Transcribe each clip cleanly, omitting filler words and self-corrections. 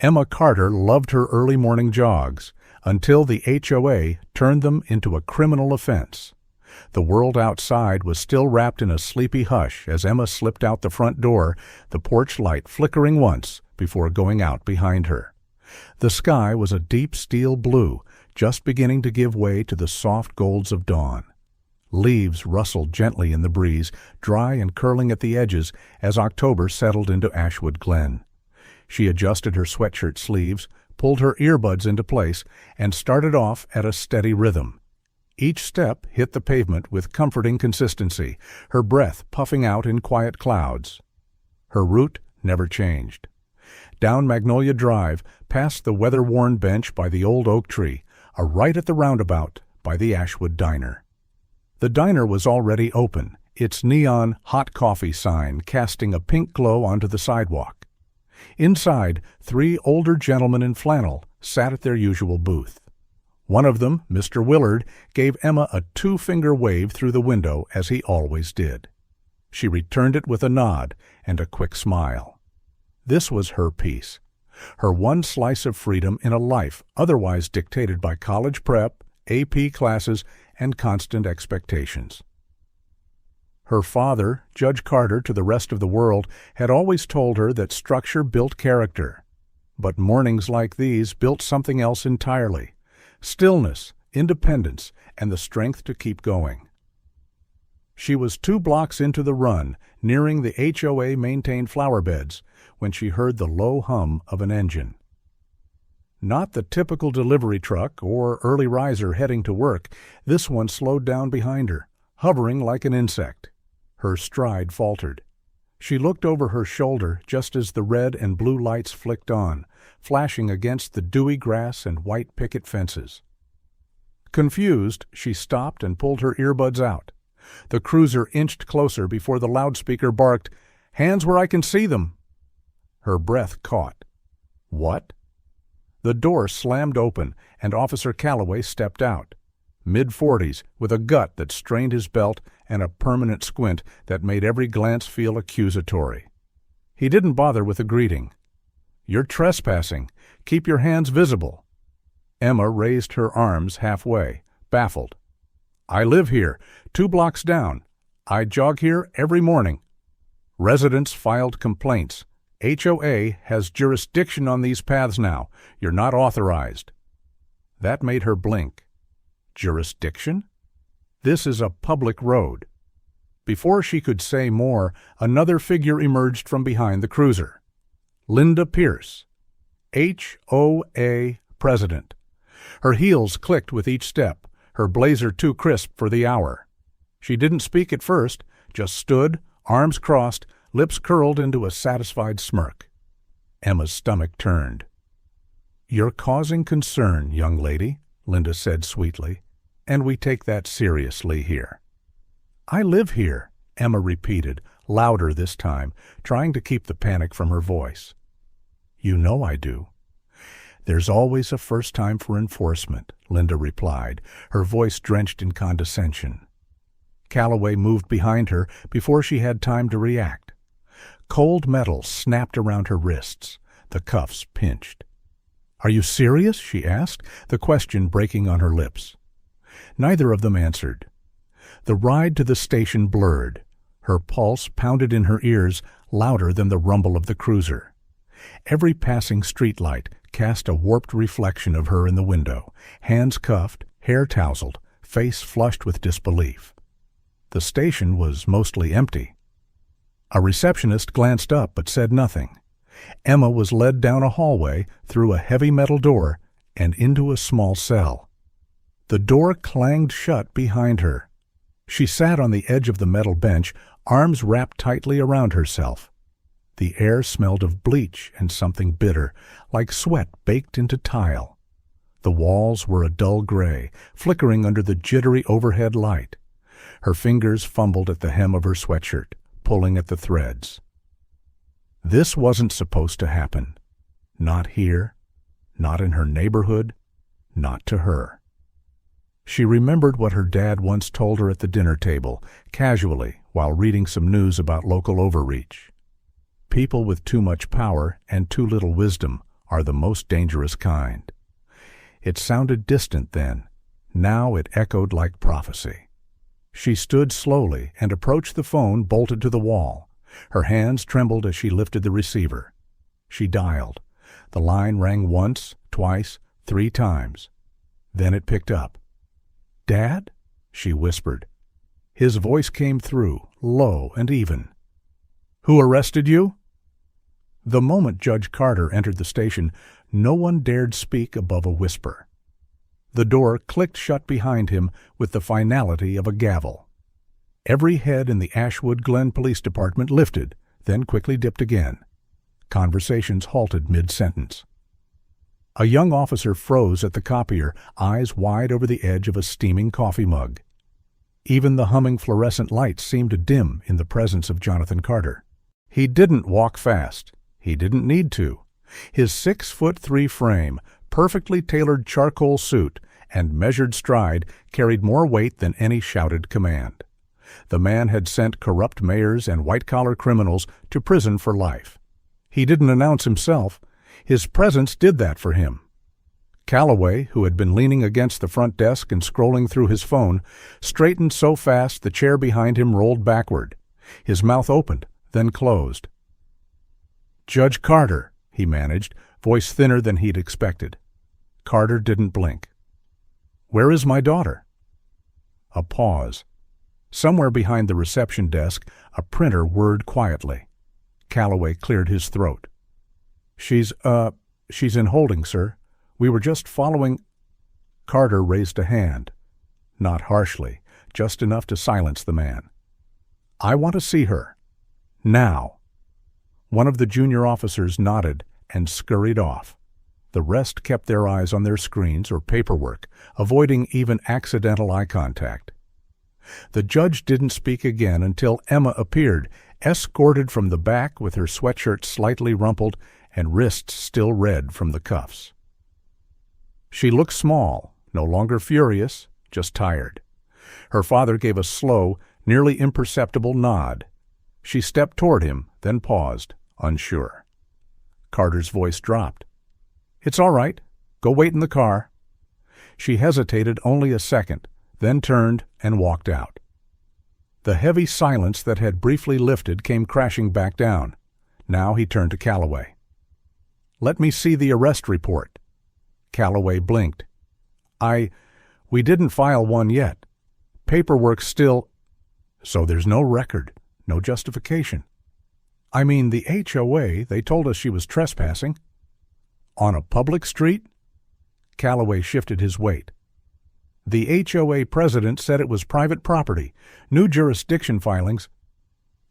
Emma Carter loved her early morning jogs until the HOA turned them into a criminal offense. The world outside was still wrapped in a sleepy hush as Emma slipped out the front door, the porch light flickering once before going out behind her. The sky was a deep steel blue, just beginning to give way to the soft golds of dawn. Leaves rustled gently in the breeze, dry and curling at the edges as October settled into Ashwood Glen. She adjusted her sweatshirt sleeves, pulled her earbuds into place, and started off at a steady rhythm. Each step hit the pavement with comforting consistency, her breath puffing out in quiet clouds. Her route never changed. Down Magnolia Drive, past the weather-worn bench by the old oak tree, a right at the roundabout by the Ashwood Diner. The diner was already open, its neon hot coffee sign casting a pink glow onto the sidewalk. Inside, 3 older gentlemen in flannel sat at their usual booth. One of them, Mr. Willard, gave Emma a 2-finger wave through the window as he always did. She returned it with a nod and a quick smile. This was her piece, her one slice of freedom in a life otherwise dictated by college prep, AP classes, and constant expectations. Her father, Judge Carter, to the rest of the world, had always told her that structure built character. But mornings like these built something else entirely: stillness, independence, and the strength to keep going. She was 2 blocks into the run, nearing the HOA-maintained flower beds, when she heard the low hum of an engine. Not the typical delivery truck or early riser heading to work, this one slowed down behind her, hovering like an insect. Her stride faltered. She looked over her shoulder just as the red and blue lights flicked on, flashing against the dewy grass and white picket fences. Confused, she stopped and pulled her earbuds out. The cruiser inched closer before the loudspeaker barked, "Hands where I can see them!" Her breath caught. What? The door slammed open, and Officer Calloway stepped out. Mid-40s, with a gut that strained his belt and a permanent squint that made every glance feel accusatory. He didn't bother with a greeting. "You're trespassing. Keep your hands visible." Emma raised her arms halfway, baffled. "I live here, 2 blocks down. I jog here every morning." Residents filed complaints. "HOA has jurisdiction on these paths now. You're not authorized." That made her blink. Jurisdiction? This is a public road. Before she could say more, another figure emerged from behind the cruiser. Linda Pierce, HOA president. Her heels clicked with each step, her blazer too crisp for the hour. She didn't speak at first, just stood, arms crossed, lips curled into a satisfied smirk. Emma's stomach turned. "You're causing concern, young lady," Linda said sweetly, "and we take that seriously here." "I live here," Emma repeated, louder this time, trying to keep the panic from her voice. "You know I do." "There's always a first time for enforcement," Linda replied, her voice drenched in condescension. Calloway moved behind her before she had time to react. Cold metal snapped around her wrists. The cuffs pinched. "Are you serious?" she asked, the question breaking on her lips. Neither of them answered. The ride to the station blurred. Her pulse pounded in her ears, louder than the rumble of the cruiser. Every passing streetlight cast a warped reflection of her in the window, hands cuffed, hair tousled, face flushed with disbelief. The station was mostly empty. A receptionist glanced up but said nothing. Emma was led down a hallway, through a heavy metal door, and into a small cell. The door clanged shut behind her. She sat on the edge of the metal bench, arms wrapped tightly around herself. The air smelled of bleach and something bitter, like sweat baked into tile. The walls were a dull gray, flickering under the jittery overhead light. Her fingers fumbled at the hem of her sweatshirt, pulling at the threads. This wasn't supposed to happen. Not here, not in her neighborhood, not to her. She remembered what her dad once told her at the dinner table, casually, while reading some news about local overreach. People with too much power and too little wisdom are the most dangerous kind. It sounded distant then. Now it echoed like prophecy. She stood slowly and approached the phone bolted to the wall. Her hands trembled as she lifted the receiver. She dialed. The line rang once, twice, 3 times. Then it picked up. "Dad?" she whispered. His voice came through, low and even. "Who arrested you?" The moment Judge Carter entered the station, no one dared speak above a whisper. The door clicked shut behind him with the finality of a gavel. Every head in the Ashwood Glen Police Department lifted, then quickly dipped again. Conversations halted mid-sentence. A young officer froze at the copier, eyes wide over the edge of a steaming coffee mug. Even the humming fluorescent lights seemed dim in the presence of Jonathan Carter. He didn't walk fast. He didn't need to. His 6'3" frame, perfectly tailored charcoal suit, and measured stride carried more weight than any shouted command. The man had sent corrupt mayors and white-collar criminals to prison for life. He didn't announce himself. His presence did that for him. Calloway, who had been leaning against the front desk and scrolling through his phone, straightened so fast the chair behind him rolled backward. His mouth opened, then closed. "Judge Carter," he managed, voice thinner than he'd expected. Carter didn't blink. "Where is my daughter?" A pause. Somewhere behind the reception desk, a printer whirred quietly. Calloway cleared his throat. She's in holding, sir. We were just following—" Carter raised a hand. Not harshly, just enough to silence the man. "I want to see her. Now." One of the junior officers nodded and scurried off. The rest kept their eyes on their screens or paperwork, avoiding even accidental eye contact. The judge didn't speak again until Emma appeared, escorted from the back with her sweatshirt slightly rumpled and wrists still red from the cuffs. She looked small, no longer furious, just tired. Her father gave a slow, nearly imperceptible nod. She stepped toward him, then paused, unsure. Carter's voice dropped. "It's all right. Go wait in the car." She hesitated only a second, then turned and walked out. The heavy silence that had briefly lifted came crashing back down. Now he turned to Calloway. "Let me see the arrest report." Calloway blinked. We didn't file one yet. Paperwork's still—" "So there's no record, no justification." "I mean, the HOA, they told us she was trespassing." "On a public street?" Calloway shifted his weight. "The HOA president said it was private property. New jurisdiction filings—"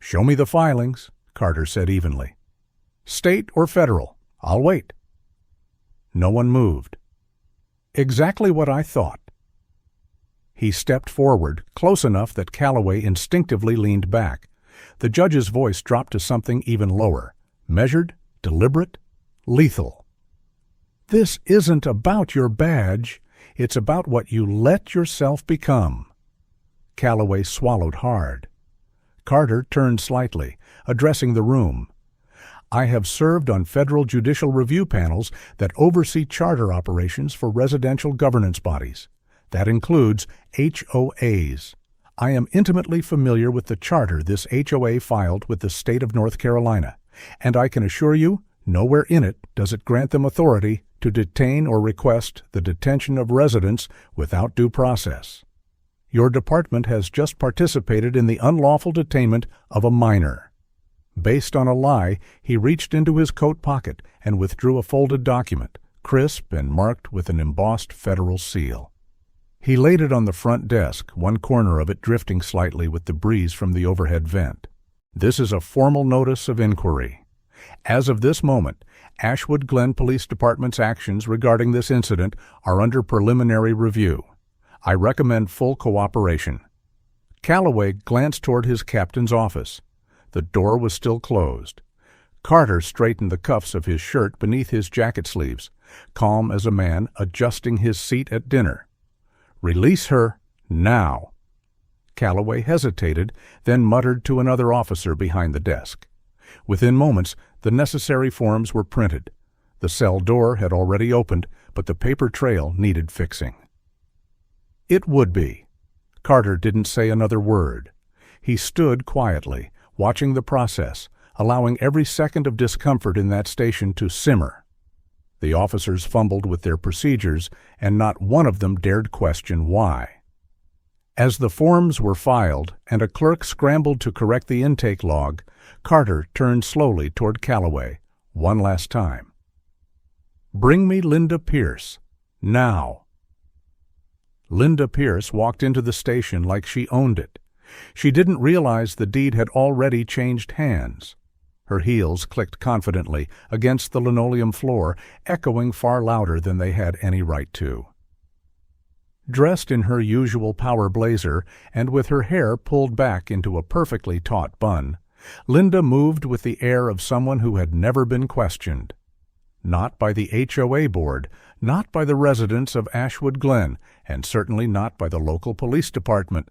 "Show me the filings," Carter said evenly. "State or federal? I'll wait." No one moved. "Exactly what I thought." He stepped forward, close enough that Calloway instinctively leaned back. The judge's voice dropped to something even lower, measured, deliberate, lethal. "This isn't about your badge. It's about what you let yourself become." Calloway swallowed hard. Carter turned slightly, addressing the room. "I have served on federal judicial review panels that oversee charter operations for residential governance bodies. That includes HOAs. I am intimately familiar with the charter this HOA filed with the state of North Carolina, and I can assure you, nowhere in it does it grant them authority to detain or request the detention of residents without due process. Your department has just participated in the unlawful detainment of a minor." Based on a lie, he reached into his coat pocket and withdrew a folded document, crisp and marked with an embossed federal seal. He laid it on the front desk, one corner of it drifting slightly with the breeze from the overhead vent. "This is a formal notice of inquiry. As of this moment, Ashwood Glen Police Department's actions regarding this incident are under preliminary review. I recommend full cooperation." Calloway glanced toward his captain's office. The door was still closed. Carter straightened the cuffs of his shirt beneath his jacket sleeves, calm as a man adjusting his seat at dinner. "Release her now." Calloway hesitated, then muttered to another officer behind the desk. Within moments, the necessary forms were printed. The cell door had already opened, but the paper trail needed fixing. It would be. Carter didn't say another word. He stood quietly, watching the process, allowing every second of discomfort in that station to simmer. The officers fumbled with their procedures, and not one of them dared question why. As the forms were filed and a clerk scrambled to correct the intake log, Carter turned slowly toward Calloway, one last time. "Bring me Linda Pierce, now." Linda Pierce walked into the station like she owned it. She didn't realize the deed had already changed hands. Her heels clicked confidently against the linoleum floor, echoing far louder than they had any right to. Dressed in her usual power blazer and with her hair pulled back into a perfectly taut bun, Linda moved with the air of someone who had never been questioned. Not by the HOA board, not by the residents of Ashwood Glen, and certainly not by the local police department.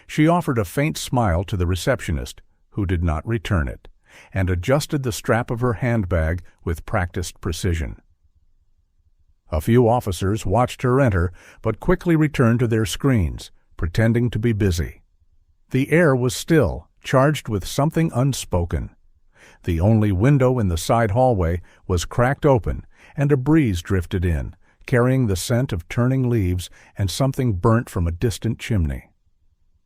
She offered a faint smile to the receptionist, who did not return it, and adjusted the strap of her handbag with practiced precision. A few officers watched her enter, but quickly returned to their screens, pretending to be busy. The air was still, charged with something unspoken. The only window in the side hallway was cracked open, and a breeze drifted in, carrying the scent of turning leaves and something burnt from a distant chimney.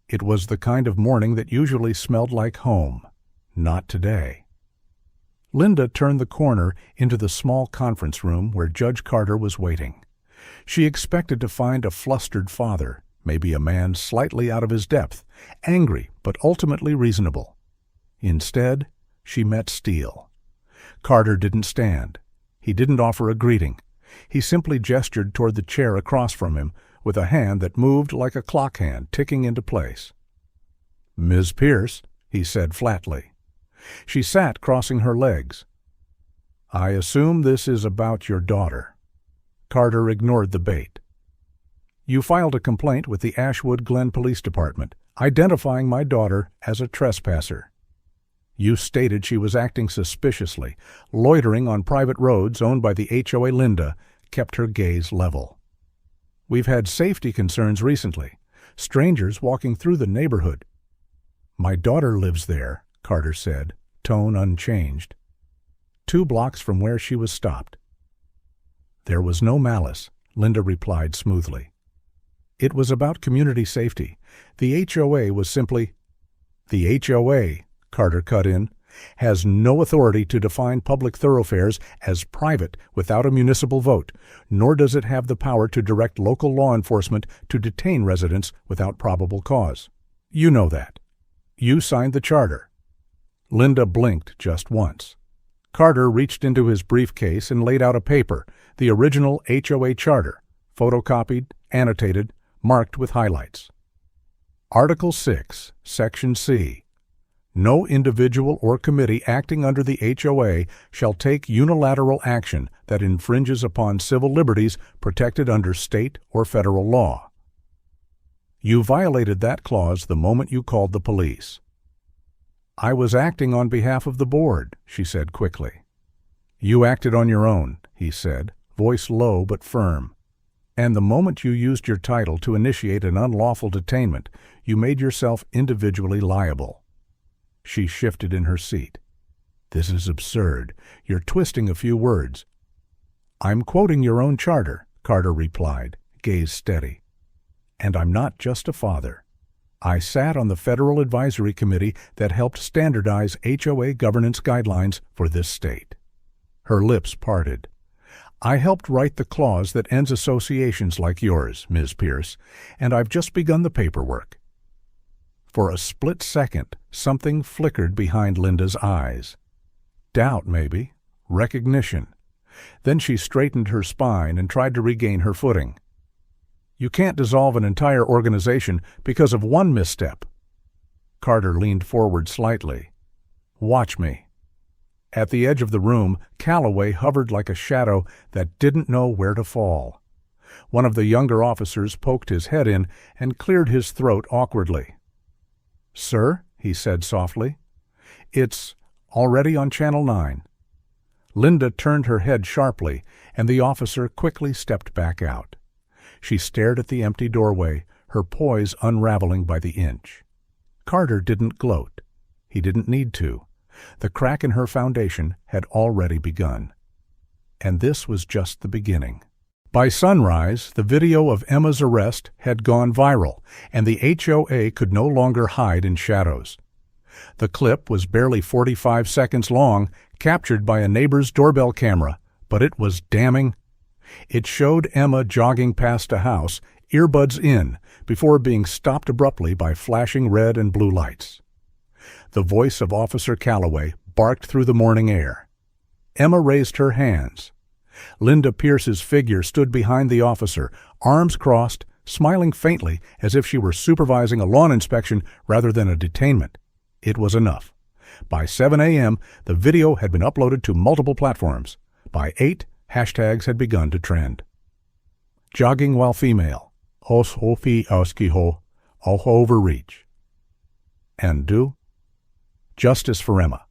It was the kind of morning that usually smelled like home. Not today. Linda turned the corner into the small conference room where Judge Carter was waiting. She expected to find a flustered father, maybe a man slightly out of his depth, angry but ultimately reasonable. Instead, she met Steele. Carter didn't stand. He didn't offer a greeting. He simply gestured toward the chair across from him with a hand that moved like a clock hand ticking into place. "Ms. Pierce," he said flatly. She sat crossing her legs. "I assume this is about your daughter." Carter ignored the bait. "You filed a complaint with the Ashwood Glen Police Department, identifying my daughter as a trespasser. You stated she was acting suspiciously, loitering on private roads owned by the HOA. Linda kept her gaze level. "We've had safety concerns recently. Strangers walking through the neighborhood." "My daughter lives there," Carter said, tone unchanged. 2 blocks from where she was stopped. "There was no malice," Linda replied smoothly. "It was about community safety. The HOA was simply—" "The HOA," Carter cut in, "has no authority to define public thoroughfares as private without a municipal vote, nor does it have the power to direct local law enforcement to detain residents without probable cause. You know that. You signed the charter." Linda blinked just once. Carter reached into his briefcase and laid out a paper, the original HOA charter, photocopied, annotated, marked with highlights. Article 6, Section C. No individual or committee acting under the HOA shall take unilateral action that infringes upon civil liberties protected under state or federal law. You violated that clause the moment you called the police. "I was acting on behalf of the board," she said quickly. "You acted on your own," he said, voice low but firm. "And the moment you used your title to initiate an unlawful detainment, you made yourself individually liable." She shifted in her seat. "This is absurd. You're twisting a few words." "I'm quoting your own charter," Carter replied, gaze steady. "And I'm not just a father. I sat on the Federal Advisory Committee that helped standardize HOA governance guidelines for this state." Her lips parted. "I helped write the clause that ends associations like yours, Ms. Pierce, and I've just begun the paperwork." For a split second, something flickered behind Linda's eyes. Doubt, maybe. Recognition. Then she straightened her spine and tried to regain her footing. "You can't dissolve an entire organization because of one misstep." Carter leaned forward slightly. "Watch me." At the edge of the room, Calloway hovered like a shadow that didn't know where to fall. One of the younger officers poked his head in and cleared his throat awkwardly. "Sir," he said softly, "it's already on Channel 9. Linda turned her head sharply, and the officer quickly stepped back out. She stared at the empty doorway, her poise unraveling by the inch. Carter didn't gloat. He didn't need to. The crack in her foundation had already begun. And this was just the beginning. By sunrise, the video of Emma's arrest had gone viral, and the HOA could no longer hide in shadows. The clip was barely 45 seconds long, captured by a neighbor's doorbell camera, but it was damning. It showed Emma jogging past a house, earbuds in, before being stopped abruptly by flashing red and blue lights. The voice of Officer Calloway barked through the morning air. Emma raised her hands. Linda Pierce's figure stood behind the officer, arms crossed, smiling faintly as if she were supervising a lawn inspection rather than a detainment. It was enough. By 7 a.m., the video had been uploaded to multiple platforms. By 8, hashtags had begun to trend. Jogging while female. Overreach. And do? Justice for Emma.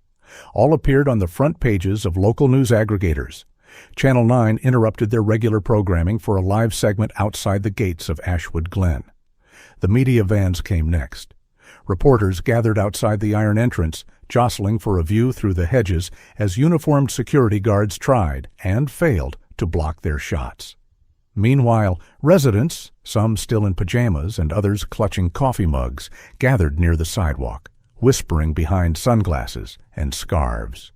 All appeared on the front pages of local news aggregators. Channel 9 interrupted their regular programming for a live segment outside the gates of Ashwood Glen. The media vans came next. Reporters gathered outside the iron entrance, jostling for a view through the hedges as uniformed security guards tried, and failed, to block their shots. Meanwhile, residents, some still in pajamas and others clutching coffee mugs, gathered near the sidewalk, whispering behind sunglasses and scarves.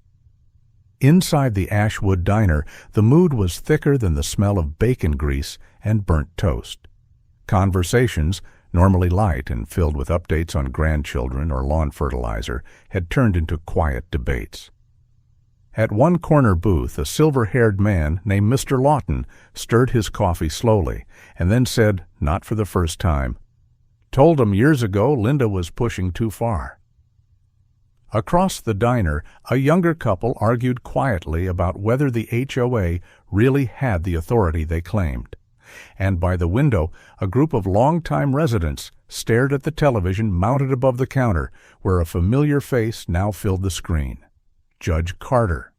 Inside the Ashwood diner, the mood was thicker than the smell of bacon grease and burnt toast. Conversations, normally light and filled with updates on grandchildren or lawn fertilizer, had turned into quiet debates. At one corner booth, a silver-haired man named Mr. Lawton stirred his coffee slowly and then said, not for the first time, "Told him years ago Linda was pushing too far." Across the diner, a younger couple argued quietly about whether the HOA really had the authority they claimed. And by the window, a group of longtime residents stared at the television mounted above the counter, where a familiar face now filled the screen. Judge Carter.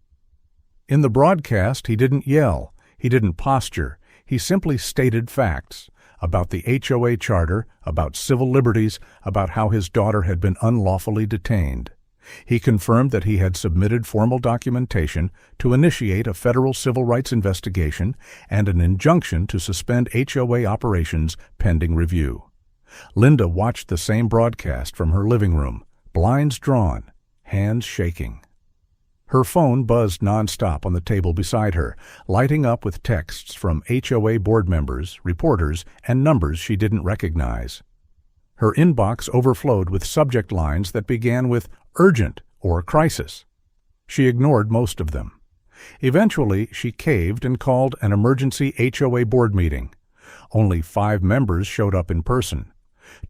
In the broadcast, he didn't yell, he didn't posture, he simply stated facts about the HOA charter, about civil liberties, about how his daughter had been unlawfully detained. He confirmed that he had submitted formal documentation to initiate a federal civil rights investigation and an injunction to suspend HOA operations pending review. Linda watched the same broadcast from her living room, blinds drawn, hands shaking. Her phone buzzed nonstop on the table beside her, lighting up with texts from HOA board members, reporters, and numbers she didn't recognize. Her inbox overflowed with subject lines that began with urgent or crisis. She ignored most of them. Eventually, she caved and called an emergency HOA board meeting. Only 5 members showed up in person.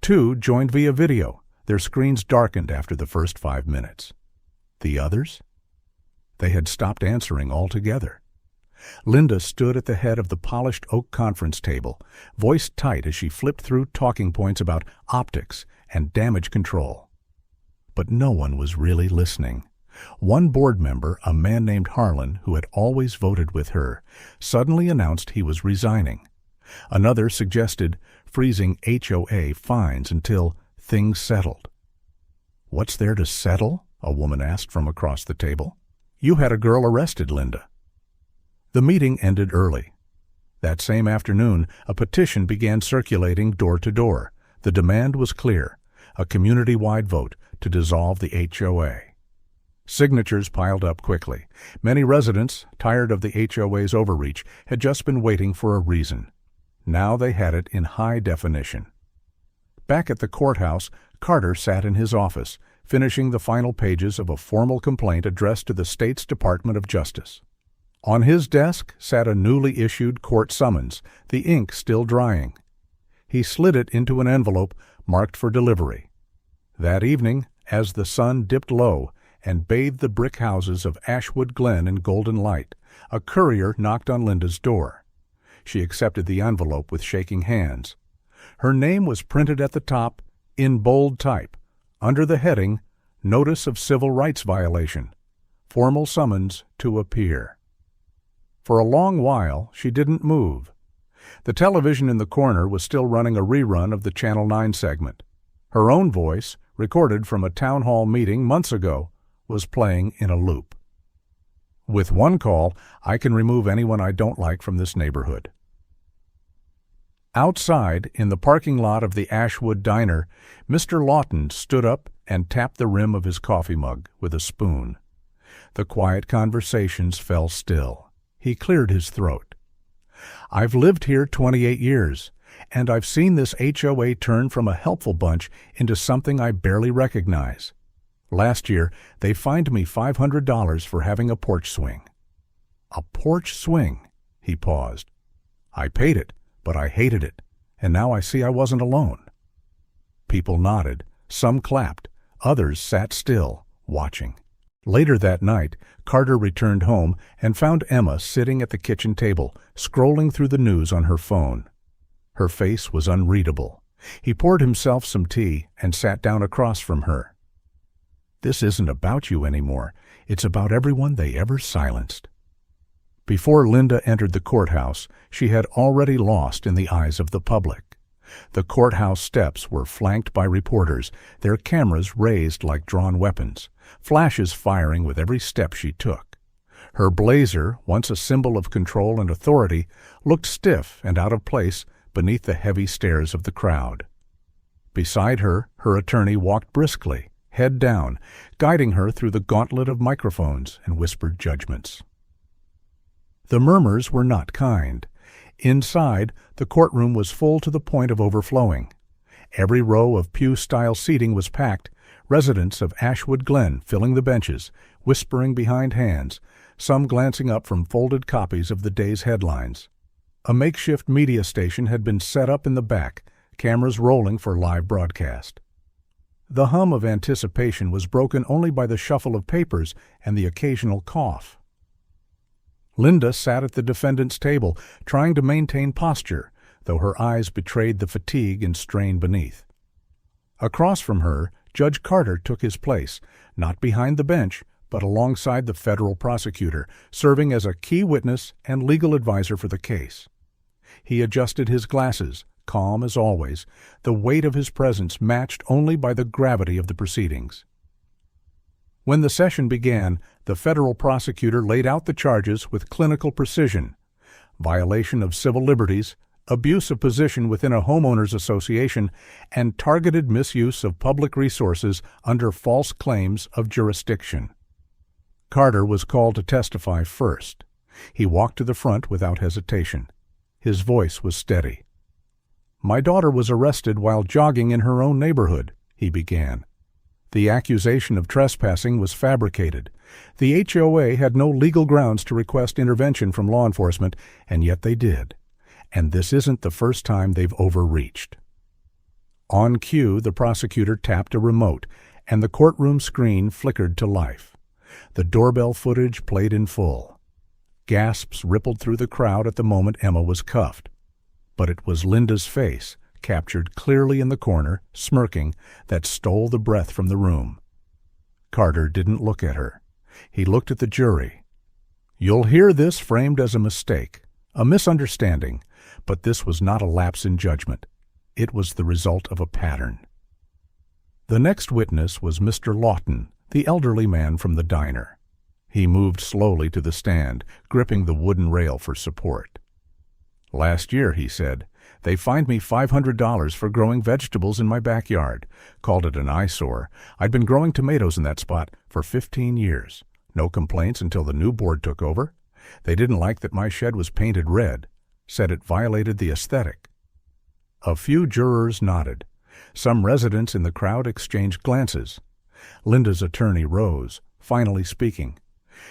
2 joined via video. Their screens darkened after the first 5 minutes. The others? They had stopped answering altogether. Linda stood at the head of the polished oak conference table, voice tight as she flipped through talking points about optics and damage control. But no one was really listening. One board member, a man named Harlan, who had always voted with her, suddenly announced he was resigning. Another suggested freezing HOA fines until things settled. "What's there to settle?" a woman asked from across the table. "You had a girl arrested, Linda." The meeting ended early. That same afternoon, a petition began circulating door to door. The demand was clear, a community-wide vote to dissolve the HOA. Signatures piled up quickly. Many residents, tired of the HOA's overreach, had just been waiting for a reason. Now they had it in high definition. Back at the courthouse, Carter sat in his office, finishing the final pages of a formal complaint addressed to the state's Department of Justice. On his desk sat a newly issued court summons, the ink still drying. He slid it into an envelope marked for delivery. That evening, as the sun dipped low and bathed the brick houses of Ashwood Glen in golden light, a courier knocked on Linda's door. She accepted the envelope with shaking hands. Her name was printed at the top, in bold type, under the heading, Notice of Civil Rights Violation. formal summons to appear. For a long while, she didn't move. The television in the corner was still running a rerun of the Channel 9 segment. Her own voice, recorded from a town hall meeting months ago, was playing in a loop. With one call, I can remove anyone I don't like from this neighborhood. Outside, in the parking lot of the Ashwood Diner, Mr. Lawton stood up and tapped the rim of his coffee mug with a spoon. The quiet conversations fell still. He cleared his throat. "I've lived here 28 years, and I've seen this HOA turn from a helpful bunch into something I barely recognize. Last year, they fined me $500 for having a porch swing." "A porch swing?" He paused. "I paid it, but I hated it, and now I see I wasn't alone." People nodded, some clapped, others sat still, watching. Later that night, Carter returned home and found Emma sitting at the kitchen table, scrolling through the news on her phone. Her face was unreadable. He poured himself some tea and sat down across from her. "This isn't about you anymore. It's about everyone they ever silenced." Before Linda entered the courthouse, she had already lost in the eyes of the public. The courthouse steps were flanked by reporters, their cameras raised like drawn weapons, flashes firing with every step she took. Her blazer, once a symbol of control and authority, looked stiff and out of place beneath the heavy stares of the crowd. Beside her, her attorney walked briskly, head down, guiding her through the gauntlet of microphones and whispered judgments. The murmurs were not kind. Inside, the courtroom was full to the point of overflowing. Every row of pew-style seating was packed, residents of Ashwood Glen filling the benches, whispering behind hands, some glancing up from folded copies of the day's headlines. A makeshift media station had been set up in the back, cameras rolling for live broadcast. The hum of anticipation was broken only by the shuffle of papers and the occasional cough. Linda sat at the defendant's table, trying to maintain posture, though her eyes betrayed the fatigue and strain beneath. Across from her, Judge Carter took his place, not behind the bench, but alongside the federal prosecutor, serving as a key witness and legal advisor for the case. He adjusted his glasses, calm as always, the weight of his presence matched only by the gravity of the proceedings. When the session began, the federal prosecutor laid out the charges with clinical precision: violation of civil liberties, abuse of position within a homeowners association, and targeted misuse of public resources under false claims of jurisdiction. Carter was called to testify first. He walked to the front without hesitation. His voice was steady. "My daughter was arrested while jogging in her own neighborhood," he began. The accusation of trespassing was fabricated. The HOA had no legal grounds to request intervention from law enforcement, and yet they did. And this isn't the first time they've overreached. On cue, the prosecutor tapped a remote, and the courtroom screen flickered to life. The doorbell footage played in full. Gasps rippled through the crowd at the moment Emma was cuffed. But it was Linda's face, captured clearly in the corner, smirking, that stole the breath from the room. Carter didn't look at her. He looked at the jury. "You'll hear this framed as a mistake, a misunderstanding, but this was not a lapse in judgment. It was the result of a pattern." The next witness was Mr. Lawton, the elderly man from the diner. He moved slowly to the stand, gripping the wooden rail for support. "Last year," he said, "they fined me $500 for growing vegetables in my backyard. Called it an eyesore. I'd been growing tomatoes in that spot for 15 years. No complaints until the new board took over. They didn't like that my shed was painted red. Said it violated the aesthetic." A few jurors nodded. Some residents in the crowd exchanged glances. Linda's attorney rose, finally speaking.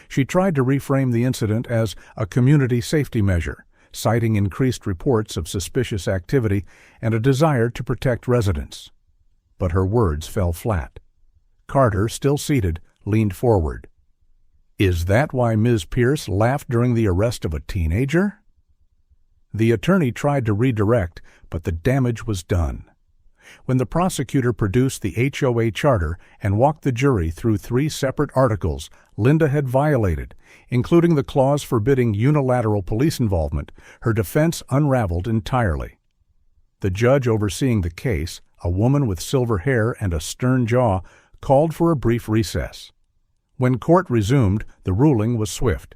She tried to reframe the incident as a community safety measure, citing increased reports of suspicious activity and a desire to protect residents. But her words fell flat. Carter, still seated, leaned forward. "Is that why Ms. Pierce laughed during the arrest of a teenager?" The attorney tried to redirect, but the damage was done. When the prosecutor produced the HOA charter and walked the jury through 3 separate articles, Linda had violated, including the clause forbidding unilateral police involvement, her defense unraveled entirely. The judge overseeing the case, a woman with silver hair and a stern jaw, called for a brief recess. When court resumed, the ruling was swift.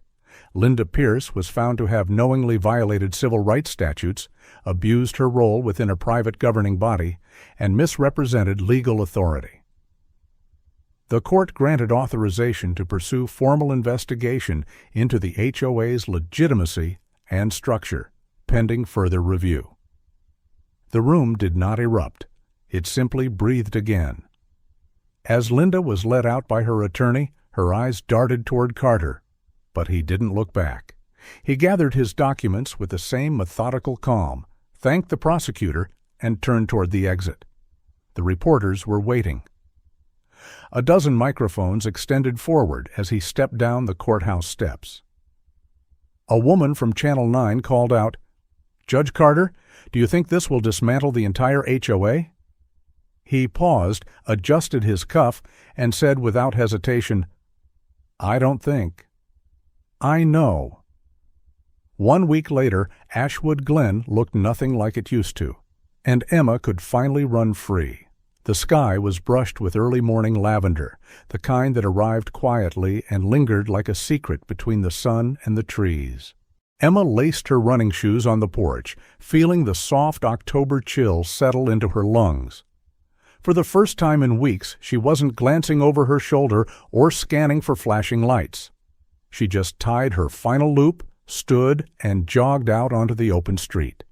Linda Pierce was found to have knowingly violated civil rights statutes, abused her role within a private governing body, and misrepresented legal authority. The court granted authorization to pursue formal investigation into the HOA's legitimacy and structure, pending further review. The room did not erupt. It simply breathed again. As Linda was led out by her attorney, her eyes darted toward Carter, but he didn't look back. He gathered his documents with the same methodical calm, thanked the prosecutor, and turned toward the exit. The reporters were waiting. A dozen microphones extended forward as he stepped down the courthouse steps. A woman from Channel 9 called out, "Judge Carter, do you think this will dismantle the entire HOA?" He paused, adjusted his cuff, and said without hesitation, "I don't think." "I know." 1 week later, Ashwood Glen looked nothing like it used to, and Emma could finally run free. The sky was brushed with early morning lavender, the kind that arrived quietly and lingered like a secret between the sun and the trees. Emma laced her running shoes on the porch, feeling the soft October chill settle into her lungs. For the first time in weeks, she wasn't glancing over her shoulder or scanning for flashing lights. She just tied her final loop, stood, and jogged out onto the open street.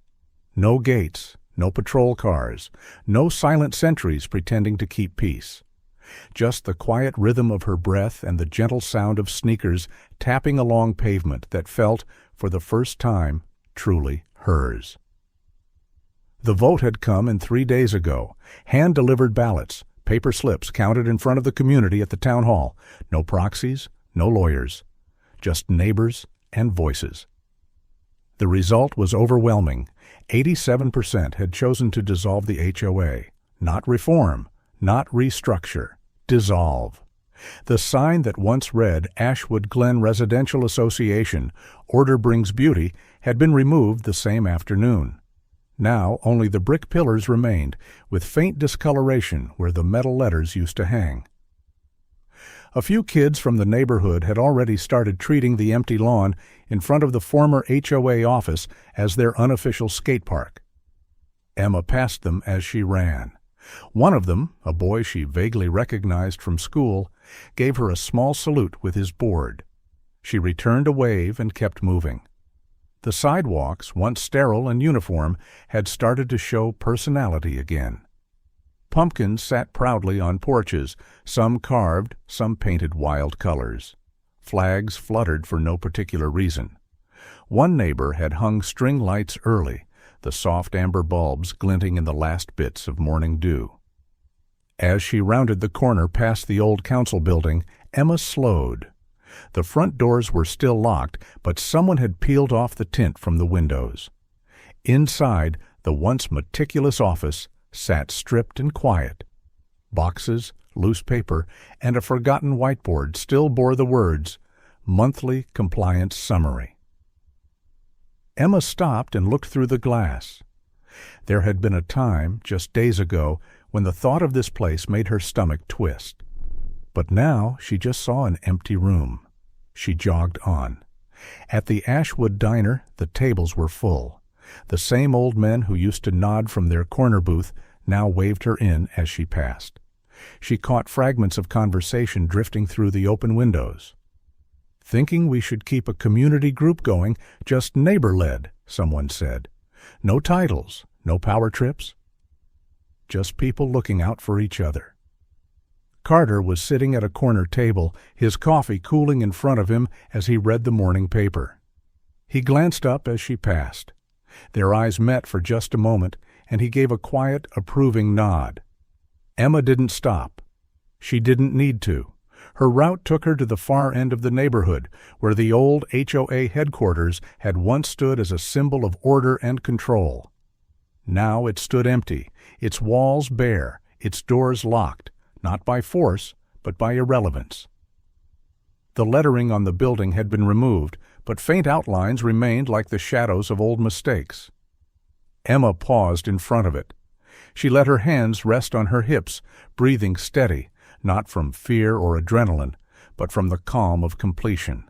No gates, no patrol cars, no silent sentries pretending to keep peace. Just the quiet rhythm of her breath and the gentle sound of sneakers tapping along pavement that felt, for the first time, truly hers. The vote had come in 3 days ago, hand-delivered ballots, paper slips counted in front of the community at the town hall, no proxies, no lawyers, just neighbors and voices. The result was overwhelming. 87% had chosen to dissolve the HOA, not reform, not restructure, dissolve. The sign that once read Ashwood Glen Residential Association, Order Brings Beauty, had been removed the same afternoon. Now only the brick pillars remained, with faint discoloration where the metal letters used to hang. A few kids from the neighborhood had already started treating the empty lawn in front of the former HOA office as their unofficial skate park. Emma passed them as she ran. One of them, a boy she vaguely recognized from school, gave her a small salute with his board. She returned a wave and kept moving. The sidewalks, once sterile and uniform, had started to show personality again. Pumpkins sat proudly on porches, some carved, some painted wild colors. Flags fluttered for no particular reason. One neighbor had hung string lights early, the soft amber bulbs glinting in the last bits of morning dew. As she rounded the corner past the old council building, Emma slowed. The front doors were still locked, but someone had peeled off the tint from the windows. Inside, the once meticulous office sat stripped and quiet. Boxes, loose paper, and a forgotten whiteboard still bore the words, "Monthly Compliance Summary." Emma stopped and looked through the glass. There had been a time, just days ago, when the thought of this place made her stomach twist. But now she just saw an empty room. She jogged on. At the Ashwood Diner, the tables were full. The same old men who used to nod from their corner booth now waved her in as she passed. She caught fragments of conversation drifting through the open windows. "Thinking we should keep a community group going, just neighbor-led," someone said. "No titles, no power trips. Just people looking out for each other." Carter was sitting at a corner table, his coffee cooling in front of him as he read the morning paper. He glanced up as she passed. Their eyes met for just a moment, and he gave a quiet, approving nod. Emma didn't stop. She didn't need to. Her route took her to the far end of the neighborhood, where the old HOA headquarters had once stood as a symbol of order and control. Now it stood empty, its walls bare, its doors locked, not by force, but by irrelevance. The lettering on the building had been removed, but faint outlines remained like the shadows of old mistakes. Emma paused in front of it. She let her hands rest on her hips, breathing steady, not from fear or adrenaline, but from the calm of completion.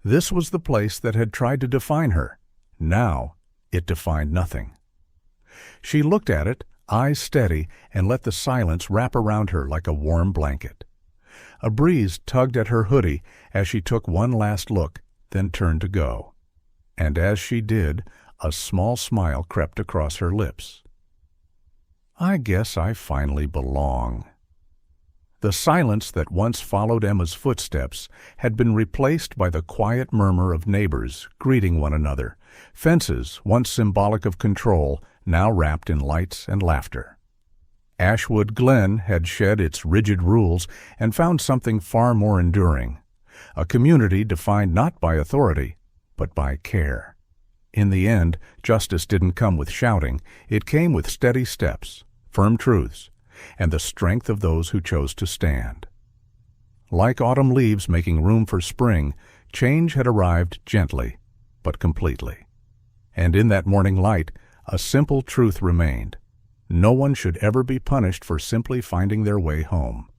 This was the place that had tried to define her. Now it defined nothing. She looked at it, eyes steady, and let the silence wrap around her like a warm blanket. A breeze tugged at her hoodie as she took one last look, then turned to go. And as she did, a small smile crept across her lips. I guess I finally belong. The silence that once followed Emma's footsteps had been replaced by the quiet murmur of neighbors greeting one another, fences once symbolic of control, now wrapped in lights and laughter. Ashwood Glen had shed its rigid rules and found something far more enduring, a community defined not by authority, but by care. In the end, justice didn't come with shouting, it came with steady steps, firm truths, and the strength of those who chose to stand. Like autumn leaves making room for spring, change had arrived gently, but completely. And in that morning light, a simple truth remained. No one should ever be punished for simply finding their way home.